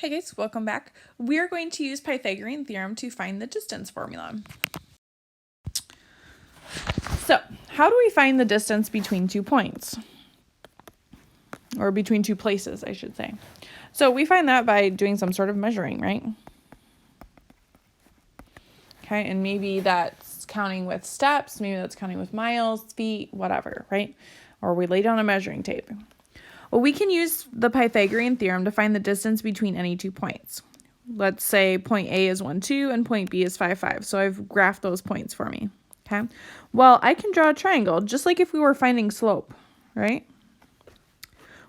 Hey guys, welcome back. We are going to use Pythagorean Theorem to find the distance formula. So, how do we find the distance between 2 points? Or between 2 places, I should say. So, we find that by doing some sort of measuring, right? Okay, and maybe that's counting with steps, maybe that's counting with miles, feet, whatever, right? Or we lay down a measuring tape. Well, we can use the Pythagorean theorem to find the distance between any 2 points. Let's say point A is 1, 2, and point B is 5, 5. So I've graphed those points for me, okay? Well, I can draw a triangle, just like if we were finding slope, right?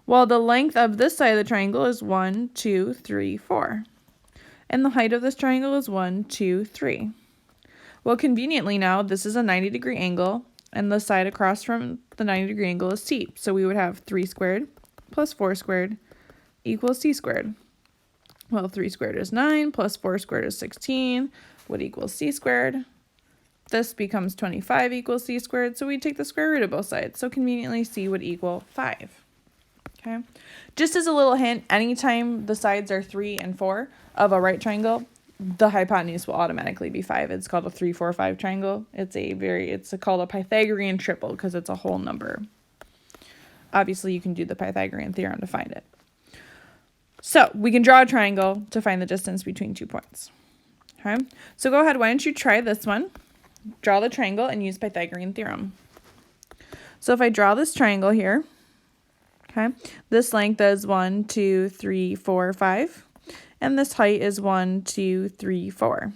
Well, the length of this side of the triangle is 1, 2, 3, 4. And the height of this triangle is 1, 2, 3. Well, conveniently now, this is a 90-degree angle, and the side across from the 90-degree angle is c. So we would have 3 squared plus 4 squared equals c squared. Well, 3 squared is 9, plus 4 squared is 16, would equal c squared. This becomes 25 equals c squared, so we take the square root of both sides. So conveniently, c would equal 5. Okay. Just as a little hint, anytime the sides are 3 and 4 of a right triangle, the hypotenuse will automatically be 5. It's called a 3, 4, 5 triangle. It's called a Pythagorean triple because it's a whole number. Obviously, you can do the Pythagorean theorem to find it. So we can draw a triangle to find the distance between 2 points. Okay, so go ahead, why don't you try this one? Draw the triangle and use Pythagorean theorem. So if I draw this triangle here, okay, this length is 1, 2, 3, 4, 5, and this height is 1, 2, 3, 4.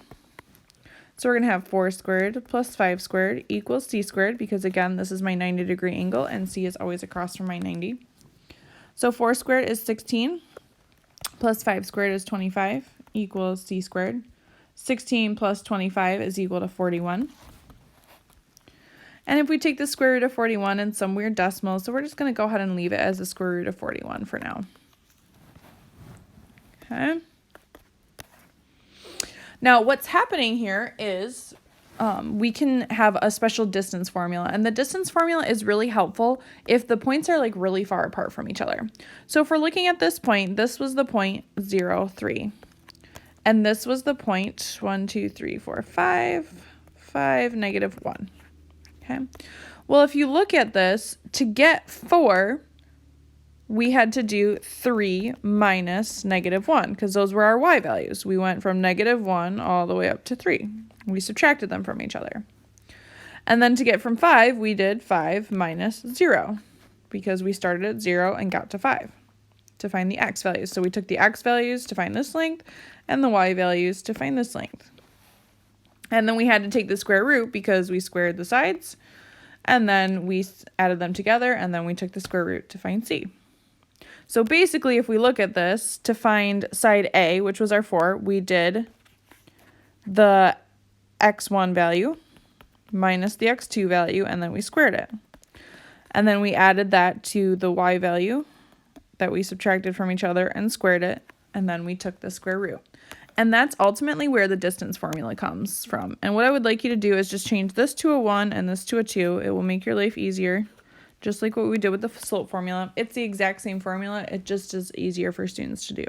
So we're going to have 4 squared plus 5 squared equals c squared, because again, this is my 90-degree angle, and c is always across from my 90. So 4 squared is 16. Plus 5 squared is 25 equals c squared. 16 plus 25 is equal to 41. And if we take the square root of 41 in some weird decimal, so we're just going to go ahead and leave it as the square root of 41 for now. Okay. Now, what's happening here is we can have a special distance formula, and the distance formula is really helpful if the points are like really far apart from each other. So if we're looking at this point, this was the point 0, 3, and this was the point 1, 2, 3, 4, 5, 5, negative 1. Okay. Well, if you look at this, to get 4, we had to do 3 minus negative 1, because those were our y values. We went from negative 1 all the way up to 3. We subtracted them from each other. And then to get from 5, we did 5 minus 0, because we started at 0 and got to 5 to find the x values. So we took the x values to find this length and the y values to find this length. And then we had to take the square root because we squared the sides, and then we added them together, and then we took the square root to find c. So basically, if we look at this, to find side A, which was our 4, we did the x1 value minus the x2 value, and then we squared it. And then we added that to the y value that we subtracted from each other and squared it, and then we took the square root. And that's ultimately where the distance formula comes from. And what I would like you to do is just change this to a 1 and this to a 2. It will make your life easier. Just like what we did with the slope formula. It's the exact same formula. It just is easier for students to do.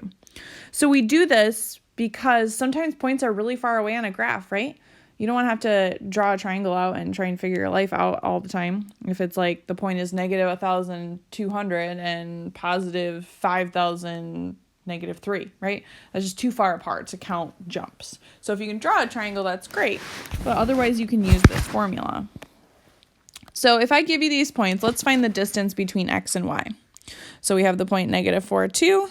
So we do this because sometimes points are really far away on a graph, right? You don't want to have to draw a triangle out and try and figure your life out all the time. If it's like the point is negative 1,200 and positive 5,000, negative 3, right? That's just too far apart to count jumps. So if you can draw a triangle, that's great. But otherwise, you can use this formula. So if I give you these points, let's find the distance between x and y. So we have the point negative 4, 2,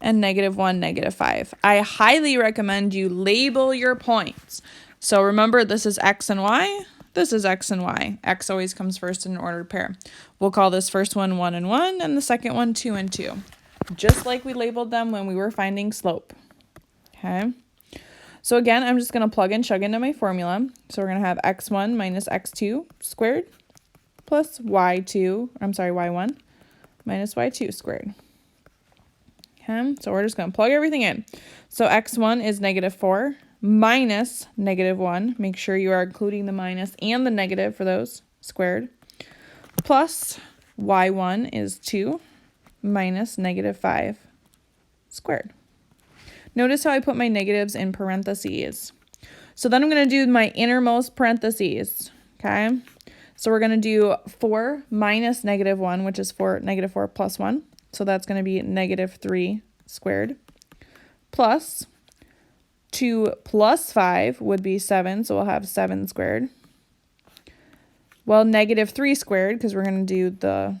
and negative 1, negative 5. I highly recommend you label your points. So remember, this is x and y. This is x and y. X always comes first in an ordered pair. We'll call this first one 1 and 1, and the second one 2 and 2. Just like we labeled them when we were finding slope. Okay. So again, I'm just going to plug and chug into my formula. So we're going to have x1 minus x2 squared plus y1 minus y2 squared. Okay, so we're just going to plug everything in. So x1 is negative 4 minus negative 1. Make sure you are including the minus and the negative for those squared. Plus y1 is 2 minus negative 5 squared. Notice how I put my negatives in parentheses. So then I'm going to do my innermost parentheses, okay? So we're going to do 4 minus -1, which is -4 plus 1. So that's going to be -3 squared, plus 2 plus 5 would be 7, so we'll have 7 squared. Well, -3 squared, because we're going to do the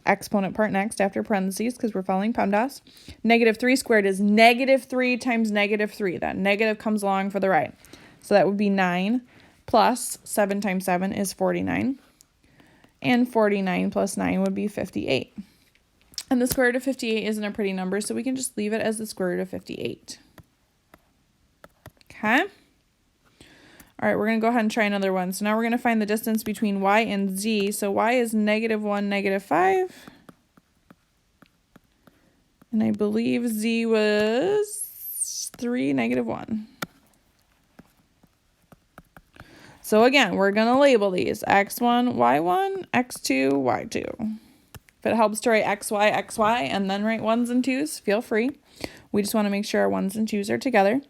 exponent part next after parentheses, because we're following PEMDAS. -3 squared is -3 times -3. That negative comes along for the right. So that would be 9, plus 7 times 7 is 49. And 49 plus 9 would be 58. And the square root of 58 isn't a pretty number, so we can just leave it as the square root of 58. Okay? All right, we're going to go ahead and try another one. So now we're going to find the distance between y and z. So y is -1, -5. And I believe z was 3, -1. So again, we're going to label these x1, y1, x2, y2. If it helps to write xy, xy, and then write 1s and 2s, feel free. We just want to make sure our 1s and 2s are together.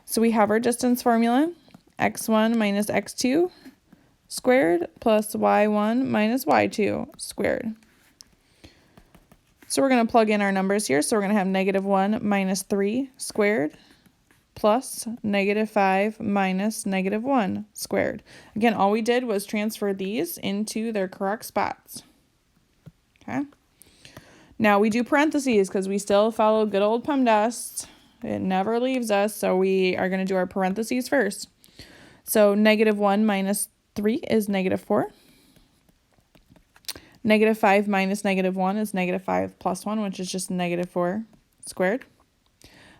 So we have our distance formula, x1 minus x2 squared plus y1 minus y2 squared. So we're going to plug in our numbers here. So we're going to have -1 minus 3 squared plus -5 minus -1 squared. Again, all we did was transfer these into their correct spots. Okay. Now we do parentheses because we still follow good old PEMDAS. It never leaves us, so we are going to do our parentheses first. So -1 minus 3 is -4. -5 minus -1 is -5 plus 1, which is just -4 squared.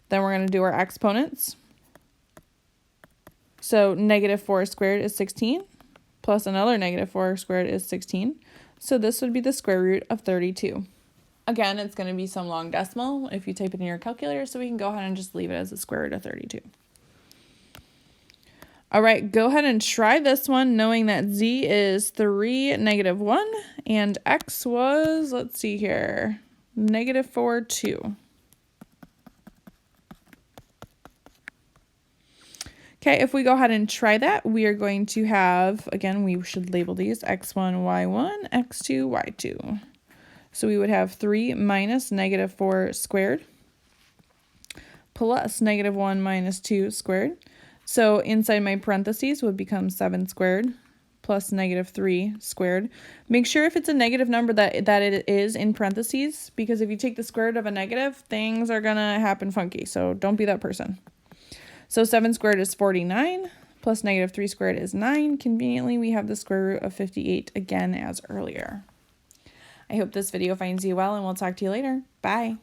Then we're going to do our exponents. So -4 squared is 16, plus another -4 squared is 16. So this would be the square root of 32. Again, it's going to be some long decimal if you type it in your calculator, so we can go ahead and just leave it as the square root of 32. All right, go ahead and try this one, knowing that z is 3, -1, and x was, let's see here, -4, 2. Okay, if we go ahead and try that, we are going to have, again, we should label these x1, y1, x2, y2. So we would have 3 minus -4 squared plus -1 minus 2 squared. So inside my parentheses would become 7 squared plus -3 squared. Make sure if it's a negative number that it is in parentheses, because if you take the square root of a negative, things are going to happen funky. So don't be that person. So 7 squared is 49 plus -3 squared is 9. Conveniently, we have the square root of 58 again as earlier. I hope this video finds you well, and we'll talk to you later. Bye.